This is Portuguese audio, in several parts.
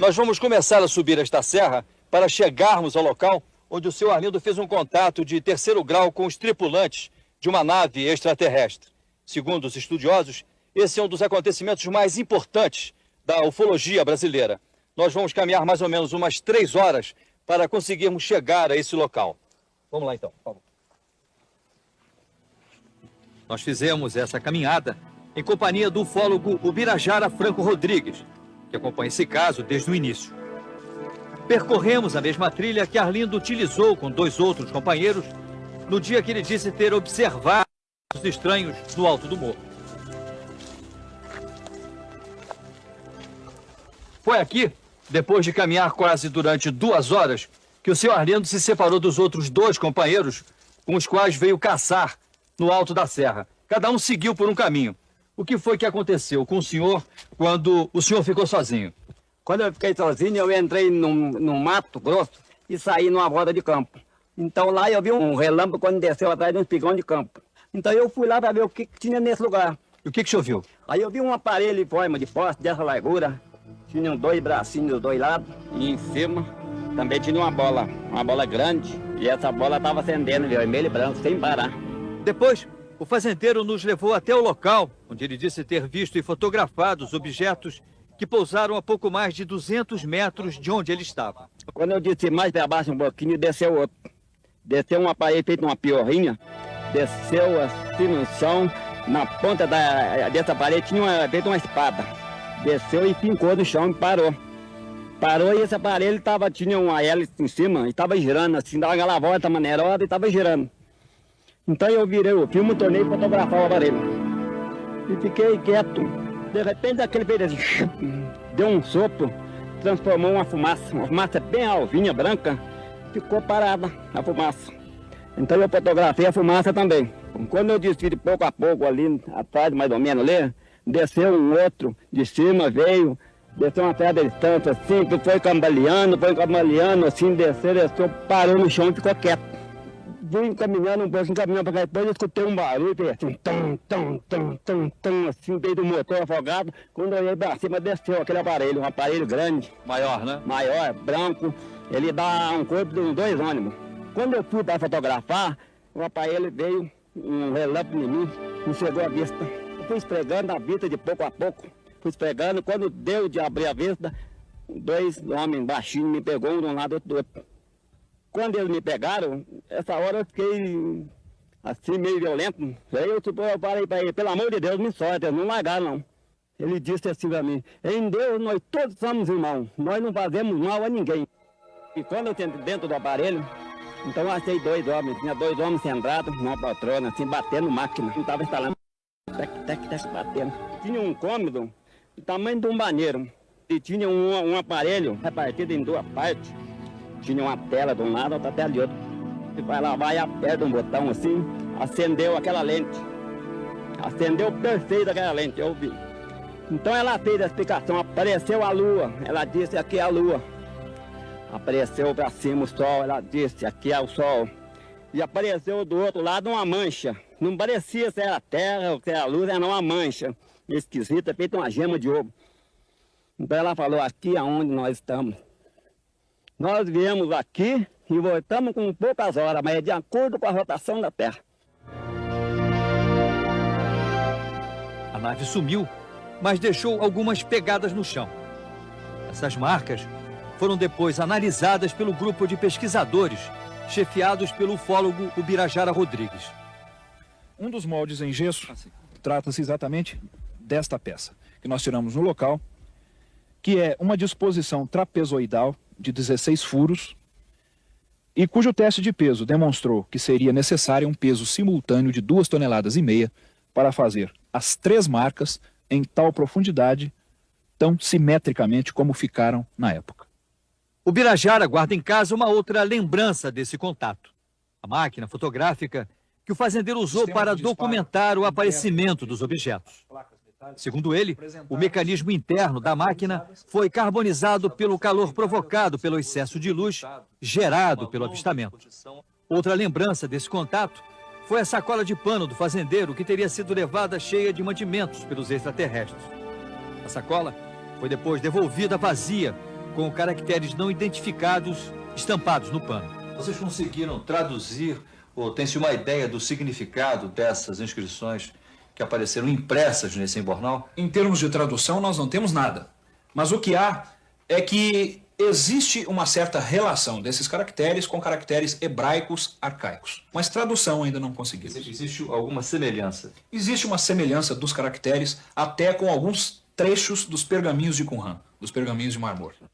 Nós vamos começar a subir esta serra para chegarmos ao local onde o senhor Arlindo fez um contato de terceiro grau com os tripulantes de uma nave extraterrestre. Segundo os estudiosos, esse é um dos acontecimentos mais importantes da ufologia brasileira. Nós vamos caminhar mais ou menos umas 3 horas para conseguirmos chegar a esse local. Vamos lá então, por favor. Nós fizemos essa caminhada em companhia do ufólogo Ubirajara Franco Rodrigues, que acompanha esse caso desde o início. Percorremos a mesma trilha que Arlindo utilizou com 2 outros companheiros no dia que ele disse ter observado os estranhos no alto do morro. Foi aqui, depois de caminhar quase durante 2 horas, que o senhor Arlindo se separou dos outros 2 companheiros com os quais veio caçar no alto da serra. Cada um seguiu por um caminho. O que foi que aconteceu com o senhor quando o senhor ficou sozinho? Quando eu fiquei sozinho, eu entrei num mato grosso e saí numa roda de campo. Então lá eu vi um relâmpago quando desceu atrás de um espigão de campo. Então eu fui lá para ver o que tinha nesse lugar. E o que o senhor viu? Aí eu vi um aparelho em forma de poste dessa largura. Tinha 2 bracinhos dos 2 lados e em cima também tinha uma bola grande. E essa bola estava acendendo vermelho e branco sem parar. Depois, o fazendeiro nos levou até o local onde ele disse ter visto e fotografado os objetos que pousaram a pouco mais de 200 metros de onde ele estava. Quando eu disse mais para baixo um pouquinho, desceu outro. Desceu um aparelho feito uma piorrinha, desceu assim no chão, na ponta dessa parede tinha feito uma espada. Desceu e fincou no chão e parou. Parou e esse aparelho tinha uma hélice em cima e estava girando assim, dava aquela volta maneirosa e estava girando. Então eu virei o filme e tornei a fotografar o aparelho. E fiquei quieto. De repente aquele fez assim, deu um sopro, transformou uma fumaça bem alvinha, branca, ficou parada a fumaça. Então eu fotografei a fumaça também. Quando eu desci de pouco a pouco ali, atrás mais ou menos ali, desceu um outro de cima, desceu uma certa distância assim, foi cambaleando, assim, desceu, parou no chão e ficou quieto. Vim caminhando um pouco, caminhando para cá, depois eu escutei um barulho, assim, assim, veio do motor afogado. Quando eu olhei para cima, desceu aquele aparelho, um aparelho grande. Maior, né? Maior, branco, ele dá um corpo de uns 2 ônibus. Quando eu fui para fotografar, o aparelho veio, um relâmpago em mim, me chegou à vista. Eu fui esfregando a vista de pouco a pouco, fui esfregando, quando deu de abrir a vista, 2 homens baixinhos me pegou um de um lado e outro do outro. Quando eles me pegaram, essa hora eu fiquei assim, meio violento. Aí eu falei para ele, pelo amor de Deus, me solta, não largaram não. Ele disse assim para mim, em Deus nós todos somos irmãos, nós não fazemos mal a ninguém. E quando eu entrei dentro do aparelho, então eu achei 2 homens, tinha 2 homens sentados numa poltrona, assim, batendo máquina. Não estava instalando, batendo. Tinha um cômodo do tamanho de um banheiro e tinha um aparelho repartido em 2 partes. Tinha uma tela de um lado, outra tela de outro. Você vai lá, vai, aperta um botão assim, acendeu aquela lente. Acendeu perfeito aquela lente, eu vi. Então ela fez a explicação, apareceu a lua, ela disse aqui é a lua. Apareceu para cima o sol, ela disse aqui é o sol. E apareceu do outro lado uma mancha. Não parecia se era a terra ou se era a luz, era uma mancha esquisita, feita uma gema de ovo. Então ela falou, aqui é onde nós estamos. Nós viemos aqui e voltamos com poucas horas, mas é de acordo com a rotação da Terra. A nave sumiu, mas deixou algumas pegadas no chão. Essas marcas foram depois analisadas pelo grupo de pesquisadores, chefiados pelo ufólogo Ubirajara Rodrigues. Um dos moldes em gesso trata-se exatamente desta peça, que nós tiramos no local, que é uma disposição trapezoidal de 16 furos, e cujo teste de peso demonstrou que seria necessário um peso simultâneo de 2,5 toneladas para fazer as 3 marcas em tal profundidade, tão simetricamente como ficaram na época. O Ubirajara guarda em casa uma outra lembrança desse contato. A máquina fotográfica que o fazendeiro usou para documentar o aparecimento dos objetos. Segundo ele, o mecanismo interno da máquina foi carbonizado pelo calor provocado pelo excesso de luz gerado pelo avistamento. Outra lembrança desse contato foi a sacola de pano do fazendeiro que teria sido levada cheia de mantimentos pelos extraterrestres. A sacola foi depois devolvida vazia com caracteres não identificados estampados no pano. Vocês conseguiram traduzir ou tem-se uma ideia do significado dessas inscrições que apareceram impressas nesse embornal? Em termos de tradução, nós não temos nada. Mas o que há é que existe uma certa relação desses caracteres com caracteres hebraicos arcaicos. Mas tradução ainda não conseguimos. Existe alguma semelhança? Existe uma semelhança dos caracteres até com alguns trechos dos pergaminhos de Qumran, dos pergaminhos de Mar Morto.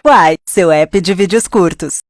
Uai, seu app de vídeos curtos.